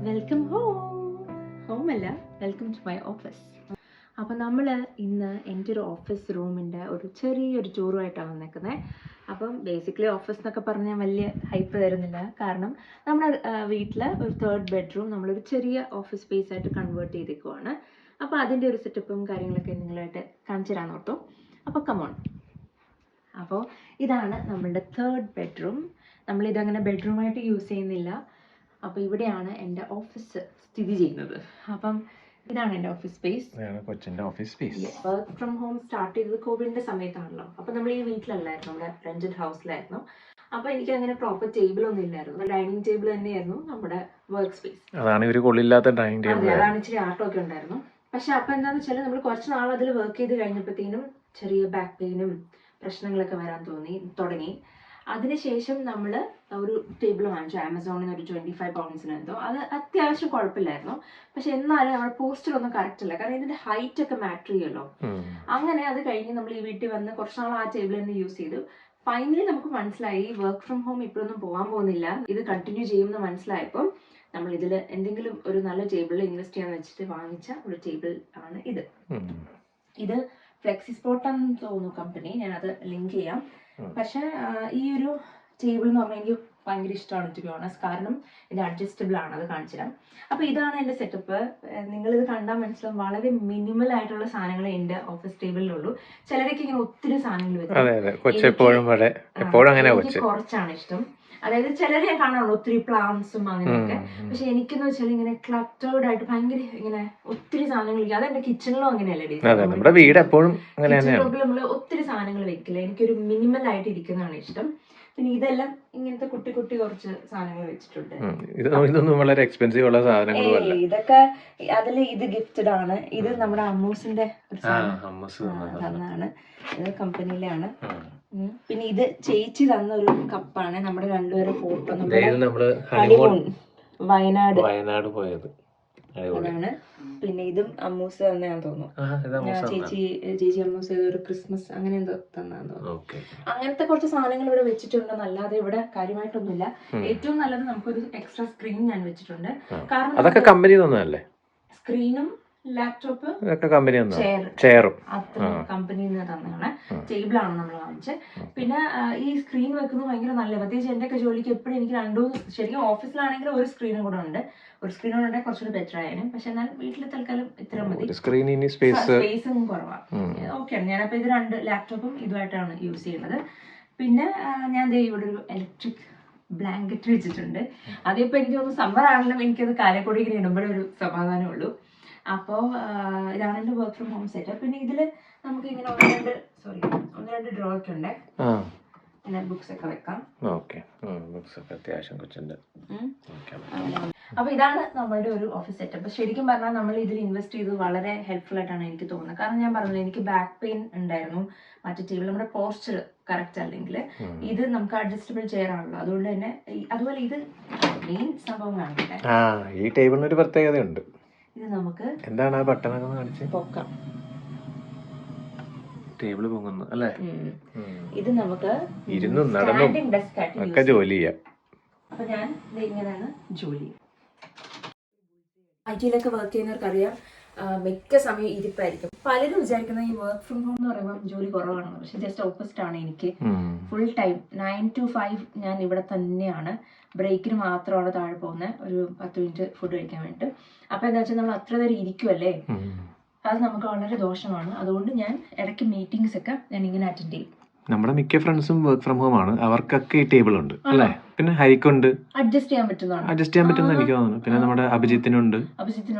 Welcome home അല്ല, welcome to my office. അപ്പോൾ നമ്മൾ ഇന്ന് എൻ്റെ ഒരു ഓഫീസ് റൂമിൻ്റെ ഒരു ചെറിയൊരു ടൂറുമായിട്ടാണ് വന്നേക്കുന്നത്. അപ്പം ബേസിക്കലി ഓഫീസ് എന്നൊക്കെ പറഞ്ഞാൽ വലിയ ഹൈപ്പ് തരുന്നില്ല, കാരണം നമ്മുടെ വീട്ടിൽ ഒരു 3rd ബെഡ്റൂം നമ്മളൊരു ചെറിയ ഓഫീസ് സ്പേസ് ആയിട്ട് കൺവേർട്ട് ചെയ്തേക്കുവാണ്. അപ്പോൾ അതിൻ്റെ ഒരു സെറ്റപ്പും കാര്യങ്ങളൊക്കെ നിങ്ങളായിട്ട് കാണിച്ചു തരാൻ ഓർത്തു. അപ്പോൾ കമോൺ. അപ്പോൾ ഇതാണ് നമ്മളുടെ 3rd ബെഡ്റൂം. നമ്മളിതങ്ങനെ ബെഡ്റൂമായിട്ട് യൂസ് ചെയ്യുന്നില്ല. അപ്പോൾ ഇവിടെയാണ് എൻ്റെ ഓഫീസ് സ്ഥിതി ചെയ്യുന്നത്. അപ്പം ഇതാണ് എൻ്റെ ഓഫീസ് സ്പേസ്, കൊച്ചിൻ്റെ office space. Work from home start ചെയ്തത് കോവിഡിൻ്റെ സമയത്താണല്ലോ. അപ്പോൾ നമ്മൾ ഈ വീട്ടിലല്ലായിരുന്നു, നമ്മുടെ റെന്റഡ് ഹൗസിലായിരുന്നു. അപ്പോൾ എനിക്ക് അങ്ങനെ പ്രോപ്പർ ടേബിൾ ഒന്നും ഇല്ലായിരുന്നു. ഡൈനിങ് ടേബിൾ തന്നെയായിരുന്നു നമ്മുടെ വർക്ക് സ്പേസ്. അതാണ് ഇവര് കൊള്ളില്ലാത്ത ഡൈനിങ് ടേബിൾ. അതാണ് ഇച്ചിരി ആട്ടമൊക്കെ ഉണ്ടായിരുന്നു. പക്ഷെ അപ്പോൾ എന്താണെന്ന് വെച്ചാൽ നമ്മൾ കുറച്ച് നാൾ അതിൽ വർക്ക് ചെയ്ത് കഴിഞ്ഞപ്പോഴത്തേനും ചെറിയ ബാക്ക് പെയിനും പ്രശ്നങ്ങളൊക്കെ വരാൻ തുടങ്ങി. അതിനുശേഷം നമ്മൾ ഒരു ടേബിൾ വാങ്ങിച്ചു ആമസോണിൽ നിന്ന്, ഒരു 25 പൗണ്ട്സിന് എന്തോ. അത് അത്യാവശ്യം കുഴപ്പമില്ലായിരുന്നു. പക്ഷെ എന്നാലും നമ്മുടെ പോസ്റ്ററൊന്നും കറക്റ്റ് അല്ല, കാരണം ഇതിന്റെ ഹൈറ്റ് ഒക്കെ മാറ്റർ ചെയ്യുമല്ലോ. അങ്ങനെ അത് കഴിഞ്ഞ് നമ്മൾ ഈ വീട്ടിൽ വന്ന് കുറച്ച് നാൾ ആ ടേബിൾ തന്നെ യൂസ് ചെയ്തു. ഫൈനലി നമുക്ക് മനസ്സിലായി വർക്ക് ഫ്രം ഹോം ഇപ്പോഴൊന്നും പോകാൻ പോകുന്നില്ല, ഇത് കണ്ടിന്യൂ ചെയ്യുമെന്ന് മനസ്സിലായപ്പോൾ നമ്മൾ ഇതിൽ എന്തെങ്കിലും ഒരു നല്ല ടേബിളിൽ ഇൻവെസ്റ്റ് ചെയ്യാന്ന് വെച്ചിട്ട് വാങ്ങിച്ച ഒരു ടേബിൾ ആണ് ഇത്. ഇത് ഫ്ലെക്സി സ്പോട്ട് ആണെന്ന് തോന്നുന്നു കമ്പനി, ഞാനത് ലിങ്ക് ചെയ്യാം. പക്ഷെ ഈ ഒരു ടേബിൾ എന്ന് പറഞ്ഞാൽ എനിക്ക് ഭയങ്കര ഇഷ്ടമാണ് ടു ബി ഓണസ്റ്റ്, കാരണം ഇത് അഡ്ജസ്റ്റബിൾ ആണ്. അത് കാണിച്ചു തരാം. അപ്പൊ ഇതാണ് എന്റെ സെറ്റപ്പ്. നിങ്ങളിത് കണ്ടാൽ മനസ്സിലാവും, വളരെ മിനിമൽ ആയിട്ടുള്ള സാധനങ്ങളെ എന്റെ ഓഫീസ് ടേബിളിലുള്ളൂ. ചിലരൊക്കെ ഇങ്ങനെ ഒത്തിരി സാധനങ്ങൾ വെക്കും, കുറച്ചാണ് ഇഷ്ടം. അതായത് ചിലരെ ഞാൻ കാണാറുള്ളൂ ഒത്തിരി പ്ലാന്റ്സും അങ്ങനെയൊക്കെ. പക്ഷെ എനിക്കെന്ന് വെച്ചാൽ ഇങ്ങനെ ക്ലട്ടേർഡ് ആയിട്ട് ഭയങ്കര ഇങ്ങനെ ഒത്തിരി സാധനങ്ങൾ. അതെന്റെ കിച്ചണിലും അങ്ങനെയല്ലേ, നമ്മള് ഒത്തിരി സാധനങ്ങൾ വെക്കില്ല. എനിക്കൊരു മിനിമൽ ആയിട്ട് ഇരിക്കുന്നതാണ് ഇഷ്ടം. പിന്നെ ഇതെല്ലാം ഇങ്ങനത്തെ കുട്ടി കുറച്ച് സാധനങ്ങൾ വെച്ചിട്ടുണ്ട്. ഇതൊന്നും വളരെ എക്സ്പെൻസീവ് ഉള്ള സാധനങ്ങളല്ല. ഇതൊക്കെ അതിൽ ഇത് ഗിഫ്റ്റഡ് ആണ്. ഇത് നമ്മുടെ അമ്മൂസിന്റെ തന്നാണ്, ഇത് കമ്പനിയിലാണ്. പിന്നെ ഇത് ചേച്ചി തന്ന ഒരു കപ്പാണ്. നമ്മുടെ രണ്ടുപേരും ഫോട്ടോ, നമ്മുടെ ഹണിമൂൺ വയനാട് പോയത് അതാണ്. പിന്നെ ഇതും അമ്മൂസ് തന്നെയാന്ന് തോന്നുന്നു. ചേച്ചി അമ്മൂസ് ഒരു ക്രിസ്മസ് അങ്ങനെ എന്തോ തന്നാന്ന് തോന്നുന്നു. അങ്ങനത്തെ കുറച്ച് സാധനങ്ങൾ ഇവിടെ വെച്ചിട്ടുണ്ടെന്നല്ലാതെ ഇവിടെ കാര്യമായിട്ടൊന്നുമില്ല. ഏറ്റവും നല്ലത് നമുക്കൊരു എക്സ്ട്രാ സ്ക്രീൻ ഞാൻ വെച്ചിട്ടുണ്ട്. കാരണം അതൊക്കെ കമ്പനി തന്നതല്ലേ, സ്ക്രീനും ലാപ്ടോപ്പ് ചെയറും കമ്പനിയിൽ നിന്ന് തന്നെയാണ്. ടേബിളാണ് നമ്മൾ വാങ്ങിച്ചത്. പിന്നെ ഈ സ്ക്രീൻ വെക്കുന്നത് ഭയങ്കര നല്ല, പ്രത്യേകിച്ച് എന്റെ ഒക്കെ ജോലിക്ക് എപ്പോഴും എനിക്ക് ശരിക്കും ഓഫീസിലാണെങ്കിൽ ഒരു സ്ക്രീനും കൂടെ ഉണ്ട്. ഒരു സ്ക്രീനും ഉണ്ടെങ്കിൽ കുറച്ചുകൂടി ബെറ്റർ ആയാലും. പക്ഷെ എന്നാൽ വീട്ടിൽ തൽക്കാലം ഇത്ര മതി, സ്പേസും കുറവാണ്. ഓക്കെയാണ്. ഞാനപ്പോ ഇത് 2 ലാപ്ടോപ്പും ഇതുമായിട്ടാണ് യൂസ് ചെയ്യുന്നത്. പിന്നെ ഞാൻ ഇവിടെ ഒരു ഇലക്ട്രിക് ബ്ലാങ്കറ്റ് വെച്ചിട്ടുണ്ട്. അതിപ്പോ എനിക്ക് തോന്നുന്നു സമ്മർ ആണെങ്കിലും എനിക്കത് കാലക്കൂടി ഇങ്ങനെ ഇടുമ്പോഴേ ഒരു സമാധാനമേ ഉള്ളൂ. അപ്പോൾ ഇതാണ് എൻ്റെ വർക്ക് ഫ്രം ഹോം സെറ്റപ്പ്. പിന്നെ ഇതില് നമുക്ക് ഇങ്ങനെ ഒന്ന് രണ്ട് ഡ്രോ ഒക്കെ ഉണ്ട്, പിന്നെ ബുക്സ് ഒക്കെ വെക്കാം. അപ്പൊ ഇതാണ് നമ്മളുടെ ഒരു ഓഫീസ് സെറ്റപ്പ്. ശരിക്കും പറഞ്ഞാൽ നമ്മൾ ഇതിൽ ഇൻവെസ്റ്റ് ചെയ്തത് വളരെ ഹെൽപ്ഫുൾ ആയിട്ടാണ് എനിക്ക് തോന്നുന്നത്. കാരണം ഞാൻ പറഞ്ഞത് എനിക്ക് ബാക്ക് പെയിൻ ഉണ്ടായിരുന്നു. മറ്റേ ടേബിൾ നമ്മുടെ പോസ്ചർ കറക്റ്റ് അല്ലെങ്കിൽ ഇത് നമുക്ക് അഡ്ജസ്റ്റബിൾ ചെയർ ആണല്ലോ, അതുകൊണ്ട് തന്നെ. അതുപോലെ ഇത് മെയിൻ സംഭവം കാണിക്കട്ടെ, ഈ ടേബിളിന് ഒരു പ്രത്യേകതയുണ്ട്. ഇത് നമുക്ക് എന്താണ് ആ ബട്ടണൊക്കെ കാണിച്ച് പൊക്കാം, ടേബിൾ പൊങ്ങുന്നു അല്ലേ. ഇത് നമുക്ക് ഇരുന്നും നടന്നും ഒക്കെ ജോലി ചെയ്യാം. അപ്പൊ ഞാൻ ഇങ്ങനെയാണ് ജോലി. IT-ലൊക്കെ വർക്ക് ചെയ്യുന്നവർക്കറിയാം, മിക്ക സമയം ഇരിപ്പായിരിക്കും. പലരും വിചാരിക്കുന്ന ഈ വർക്ക് ഫ്രം ഹോം എന്ന് പറയുമ്പോൾ ജോലി കുറവാണെന്ന്. പക്ഷെ ജസ്റ്റ് ഓപ്പോസിറ്റ് ആണ്. എനിക്ക് ഫുൾ ടൈം 9 to 5 ഞാൻ ഇവിടെ തന്നെയാണ്. ബ്രേക്കിന് മാത്രമാണ് താഴെ പോകുന്നത്, ഒരു 10 മിനിറ്റ് ഫുഡ് കഴിക്കാൻ വേണ്ടിയിട്ട്. അപ്പൊ എന്താ വെച്ചാൽ നമ്മൾ അത്ര നേരം ഇരിക്കുമല്ലേ, അത് നമുക്ക് വളരെ ദോഷമാണ്. അതുകൊണ്ട് ഞാൻ ഇടയ്ക്ക് മീറ്റിംഗ്സ് ഒക്കെ ഞാൻ ഇങ്ങനെ അറ്റൻഡ് ചെയ്യും. നമ്മുടെ മിക്ക ഫ്രണ്ട്സും വർക്ക് ഫ്രം ഹോം ആണ്, അവർക്കൊക്കെ ഈ ടേബിൾ ഉണ്ട് അല്ലേ. പിന്നെ ഹരിക്കുണ്ട്, അഡ്ജസ്റ്റ് ചെയ്യാൻ പറ്റുന്ന എനിക്ക് തോന്നുന്നു. പിന്നെ നമ്മുടെ അഭിജിത്തിനുണ്ട്,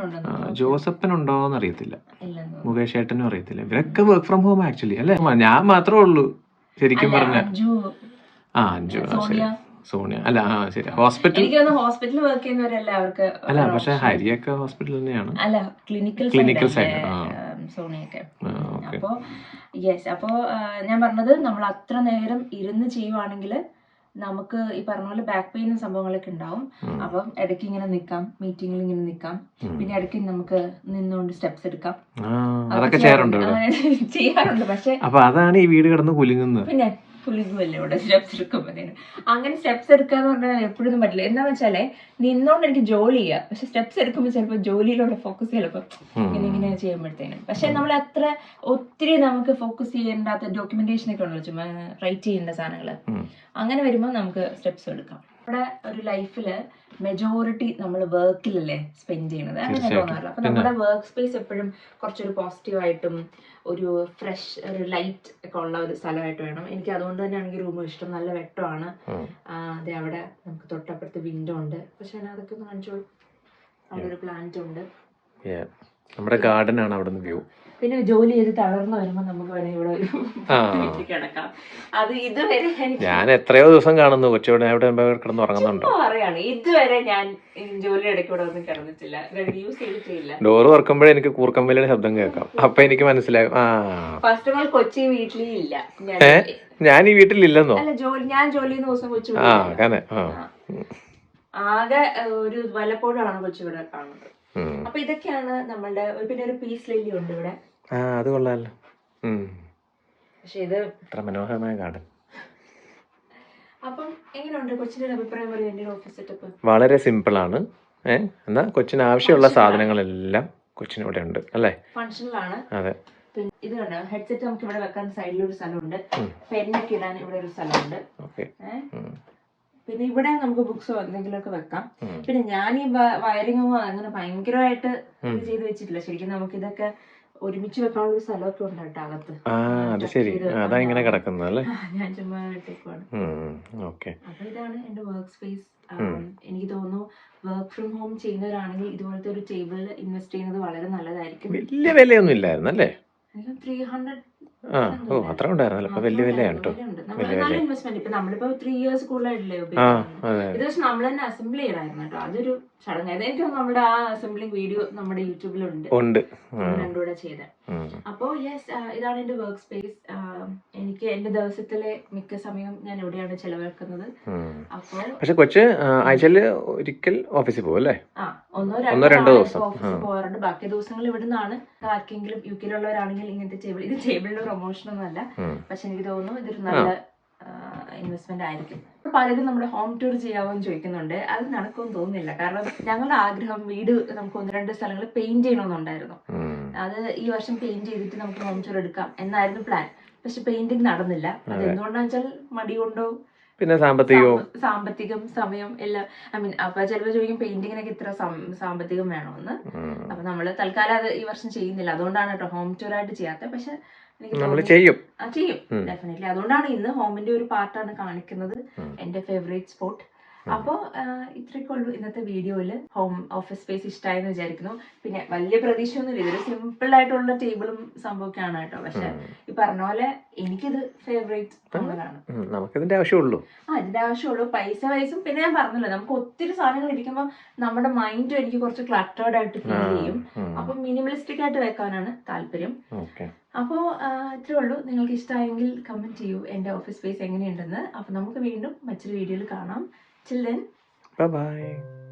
ജോസപ്പനുണ്ടോന്ന് അറിയത്തില്ല, മുകേഷ് ഏട്ടനും അറിയത്തില്ല. ഇവരൊക്കെ വർക്ക് ഫ്രം ഹോം ആക്ച്വലി അല്ലേ. ഞാൻ മാത്രമേ ഉള്ളൂ ശരിക്കും പറഞ്ഞ. അഞ്ജു, സോണിയ അല്ല, ശരി. ഹോസ്പിറ്റലിൽ വർക്ക് ചെയ്യുന്നവരല്ല അവർക്ക്. അല്ല, പക്ഷെ ഹരിയൊക്കെ ഹോസ്പിറ്റൽ തന്നെയാണ്. അല്ല, ക്ലിനിക്കൽ സൈഡ് സോണിയൊക്കെ. അപ്പോ ഞാൻ പറഞ്ഞത്, നമ്മൾ അത്ര നേരം ഇരുന്ന് ചെയ്യുവാണെങ്കിൽ നമുക്ക് ഈ പറഞ്ഞ പോലെ ബാക്ക് പെയിനും സംഭവങ്ങളൊക്കെ ഉണ്ടാവും. അപ്പം ഇടയ്ക്ക് ഇങ്ങനെ നിക്കാം, മീറ്റിംഗിൽ ഇങ്ങനെ നിക്കാം. പിന്നെ ഇടയ്ക്ക് നമുക്ക് നിന്നുകൊണ്ട് സ്റ്റെപ്സ് എടുക്കാം, അതൊക്കെ ചെയ്യാറുണ്ട്. പക്ഷെ അപ്പൊ അതാണ് ഈ വീട് കിടന്ന് കുലുങ്ങുന്നത്. പിന്നെ കുലുങ്ങുമല്ലേ ഇവിടെ സ്റ്റെപ്സ് എടുക്കുമ്പോഴത്തേനും. അങ്ങനെ സ്റ്റെപ്സ് എടുക്കാന്ന് പറഞ്ഞാൽ എപ്പോഴൊന്നും പറ്റില്ല. എന്താന്ന് വെച്ചാലേ നിന്നോണ്ട് എനിക്ക് ജോലി ചെയ്യാം, പക്ഷെ സ്റ്റെപ്സ് എടുക്കുമ്പോൾ ചിലപ്പോൾ ജോലിയിലൂടെ ഫോക്കസ് ചിലപ്പോൾ ഇങ്ങനെ ചെയ്യുമ്പോഴത്തേനും. പക്ഷെ നമ്മൾ അത്ര ഒത്തിരി നമുക്ക് ഫോക്കസ് ചെയ്യേണ്ടാത്ത ഡോക്യുമെന്റേഷൻ ഒക്കെ ഉണ്ടല്ലോ, ചുമ്മാ റൈറ്റ് ചെയ്യേണ്ട സാധനങ്ങൾ, അങ്ങനെ വരുമ്പോൾ നമുക്ക് സ്റ്റെപ്സ് എടുക്കാം. നമ്മുടെ ഒരു ലൈഫില് മെജോറിറ്റി നമ്മൾ വർക്കിലല്ലേ സ്പെൻഡ് ചെയ്യുന്നത്, അങ്ങനെ തോന്നാറില്ല. അപ്പൊ നമ്മുടെ വർക്ക് സ്പേസ് എപ്പോഴും കുറച്ചൊരു പോസിറ്റീവായിട്ടും ഒരു ഫ്രഷ് ഒരു ലൈറ്റ് ഒക്കെ ഉള്ള ഒരു സ്ഥലമായിട്ട് വേണം എനിക്ക്. അതുകൊണ്ട് തന്നെയാണെങ്കിൽ റൂം ഇഷ്ടം. നല്ല വെട്ടമാണ്. അതെ, അവിടെ നമുക്ക് തൊട്ടപ്പുറത്ത് വിൻഡോ ഉണ്ട്. പക്ഷെ അതൊക്കെ ഒന്ന് കാണിച്ചോളൂ. അവിടെ ഒരു പ്ലാന്റ് ഉണ്ട്. നമ്മുടെ ഗാർഡൻ ആണ് അവിടെ വ്യൂ. പിന്നെ ജോലി ചെയ്ത് തളർന്നു വരുമ്പോ നമുക്ക് വേണമെങ്കിൽ ഇവിടെ ഒരു കിടക്കാം. അത് ഇതുവരെ ഞാൻ എത്രയോ ദിവസം കാണുന്നു കൊച്ചിവിടെ കിടന്ന് ഉറങ്ങുന്നുണ്ടോ പറയാണ്. ഇതുവരെ ഞാൻ ജോലി ഇടയ്ക്ക് ഇവിടെ ഒന്നും കിടന്നിട്ടില്ല, യൂസ് ചെയ്തിട്ടില്ല. ഡോറ് തുറക്കുമ്പോഴേ എനിക്ക് കൂർക്കമ്പലിയുടെ ശബ്ദം കേൾക്കാം. അപ്പൊ എനിക്ക് മനസ്സിലാകും ഫസ്റ്റ് ഓഫ് ഓൾ കൊച്ചി വീട്ടിലേ ഇല്ല. ഞാൻ ഈ വീട്ടിലില്ലെന്നോ? അല്ല, ഞാൻ ജോലി ചെയ്യുന്ന ദിവസം കൊച്ചു ആകെ ഒരു വല്ലപ്പോഴാണ് കൊച്ചു ഇവിടെ കാണുന്നത്. അപ്പൊ ഇതൊക്കെയാണ് നമ്മളുടെ. പിന്നെ ഒരു പീസ് ലില്ലി ഉണ്ട് ഇവിടെ. അത് കൊള്ളാലോ. പക്ഷെ ഇത് ഇത്ര മനോഹരമായ ഗാർഡൻ. അപ്പം എങ്ങനെയുണ്ട് കൊച്ചിന്റെ അഭിപ്രായം പറയും? എന്റെ ഓഫീസ് സെറ്റപ്പ് വളരെ സിമ്പിൾ ആണ്. എന്നാ കൊച്ചിന് ആവശ്യമുള്ള സാധനങ്ങളെല്ലാം കൊച്ചിനിവിടെ ഉണ്ട് അല്ലേ? ഫങ്ഷനിലാണ്. അതെ. ഇത് കണ്ടോ, ഹെഡ്സെറ്റ് നമുക്ക് ഇവിടെ വെക്കാൻ സൈഡിൽ ഒരു സ്ഥലമുണ്ട്. പെന്നൊക്കെ ഇടാൻ ഇവിടെ ഒരു സ്ഥലമുണ്ട്. പിന്നെ ഇവിടെ നമുക്ക് ബുക്സോ എന്തെങ്കിലുമൊക്കെ വെക്കാം. പിന്നെ ഞാൻ ഈ വയറിങ്ങോ അങ്ങനെ ഭയങ്കരമായിട്ട് ഇത് ചെയ്ത് വെച്ചിട്ടില്ല. ശരിക്കും നമുക്ക് ഇതൊക്കെ ഒരുമിച്ച് വെക്കാനുള്ള ഒരു സ്ഥലമൊക്കെ ഉണ്ട് കേട്ടോ അകത്ത്. ഞാൻ ചുമ്മാ ഇട്ടേക്കുവാണ്. അപ്പൊ ഇതാണ് എന്റെ വർക്ക് സ്പേസ്. എനിക്ക് തോന്നുന്നു വർക്ക് ഫ്രം ഹോം ചെയ്യുന്നവരാണെങ്കിൽ ഇതുപോലത്തെ ഒരു ടേബിളിൽ ഇൻവെസ്റ്റ് ചെയ്യുന്നത് വളരെ നല്ലതായിരിക്കും. വലിയ വിലയൊന്നും ഇല്ലായിരുന്നു അല്ലേ? 300 അത്ര ഉണ്ടായിരുന്നല്ലോ. അപ്പൊ വലിയ വിലയാണ് കേട്ടോ. നല്ല ഇൻവെസ്റ്റ്മെന്റ്. ഇപ്പൊ നമ്മളിപ്പോ 3 years കൂടുതലായിട്ടില്ലേ ഉപയോഗിക്കുന്നത്. ഇത് പക്ഷെ നമ്മൾ തന്നെ അസംബിൾ ചെയ്യണമായിരുന്നു കേട്ടോ. അതൊരു ചടങ്ങായിരുന്നു. എനിക്ക് തോന്നുന്നു നമ്മുടെ ആ അസംബ്ലിംഗ് വീഡിയോ നമ്മുടെ യൂട്യൂബിലുണ്ട്. രണ്ടുകൂടെ ചെയ്ത. അപ്പോ യെസ്, ഇതാണ് എന്റെ വർക്ക് സ്പേസ്. എനിക്ക് എന്റെ ദിവസത്തിലെ മിക്ക സമയം ഞാൻ എവിടെയാണ് ചെലവഴിക്കുന്നത്. അപ്പൊ പക്ഷെ കൊച്ച് ആഴ്ചയില് ഒരിക്കൽ ഓഫീസിൽ പോകും അല്ലേ? ഒന്നോ രണ്ടോ ദിവസം ഓഫീസിൽ പോകാറുണ്ട്. ബാക്കി ദിവസങ്ങൾ ഇവിടുന്നാണ്. ആർക്കെങ്കിലും യു കെയിലുള്ളവരാണെങ്കിൽ ഇങ്ങനത്തെ ടേബിളിന്റെ പ്രൊമോഷൻ ഒന്നും അല്ല. പക്ഷെ എനിക്ക് തോന്നുന്നു ഇതൊരു നല്ല ഇൻവെസ്റ്റ്മെന്റ് ആയിരിക്കും. പലരും നമ്മുടെ ഹോം ടൂർ ചെയ്യാമെന്ന് ചോദിക്കുന്നുണ്ട്. അത് നടക്കുമെന്ന് തോന്നുന്നില്ല. കാരണം ഞങ്ങളുടെ ആഗ്രഹം വീട് നമുക്ക് 1-2 സ്ഥലങ്ങൾ പെയിന്റ് ചെയ്യണമെന്നുണ്ടായിരുന്നു. അത് ഈ വർഷം പെയിന്റ് ചെയ്തിട്ട് നമുക്ക് ഹോം ടൂർ എടുക്കാം എന്നായിരുന്നു പ്ലാൻ. പക്ഷെ പെയിന്റിങ് നടന്നില്ല. അത് എന്തുകൊണ്ടാന്ന് വെച്ചാൽ മടി കൊണ്ടോ പിന്നെ സാമ്പത്തികം സമയം എല്ലാം. അപ്പൊ ചിലപ്പോൾ ചോദിക്കും പെയിന്റിങ്ങിനൊക്കെ ഇത്ര സാമ്പത്തികം വേണമെന്ന്. അപ്പൊ നമ്മള് തൽക്കാലം അത് ഈ വർഷം ചെയ്യുന്നില്ല. അതുകൊണ്ടാണ് കേട്ടോ ഹോം ടൂർ ആയിട്ട് ചെയ്യാത്തത്. പക്ഷെ ചെയ്യും ഡെഫിനറ്റ്ലി. അതുകൊണ്ടാണ് ഇന്ന് ഹോമിന്റെ ഒരു പാർട്ടാണ് കാണിക്കുന്നത്, എന്റെ ഫേവറേറ്റ് സ്പോട്ട്. അപ്പോ ഇത്രയൊക്കെ ഉള്ളൂ ഇന്നത്തെ വീഡിയോയില്. ഹോം ഓഫീസ് സ്പേസ് ഇഷ്ടമായെന്ന് വിചാരിക്കുന്നു. പിന്നെ വലിയ പ്രതീക്ഷയൊന്നുമില്ല. ഇതൊരു സിമ്പിൾ ആയിട്ടുള്ള ടേബിളും സംഭവമൊക്കെയാണ് കേട്ടോ. പക്ഷെ ഈ പറഞ്ഞ പോലെ എനിക്കിത് ഫേവറേറ്റ് ആണ്. ഇതിന്റെ ആവശ്യമുള്ളൂ. ഇതിന്റെ ആവശ്യമുള്ളൂ. പൈസ പിന്നെ ഞാൻ പറഞ്ഞല്ലോ, നമുക്ക് ഒത്തിരി സാധനങ്ങൾ ഇരിക്കുമ്പോൾ നമ്മുടെ മൈൻഡും എനിക്ക് കുറച്ച് ക്ലട്ടേർഡ് ആയിട്ട് ഫീൽ ചെയ്യും. അപ്പൊ മിനിമലിസ്റ്റിക് ആയിട്ട് വെക്കാനാണ് താല്പര്യം. അപ്പോൾ ഇത്രേ ഉള്ളൂ. നിങ്ങൾക്ക് ഇഷ്ടമായെങ്കിൽ കമന്റ് ചെയ്യൂ എന്റെ ഓഫീസ് സ്പേസ് എങ്ങനെയുണ്ടെന്ന്. അപ്പൊ നമുക്ക് വീണ്ടും മറ്റൊരു വീഡിയോയിൽ കാണാം. Till then, bye bye.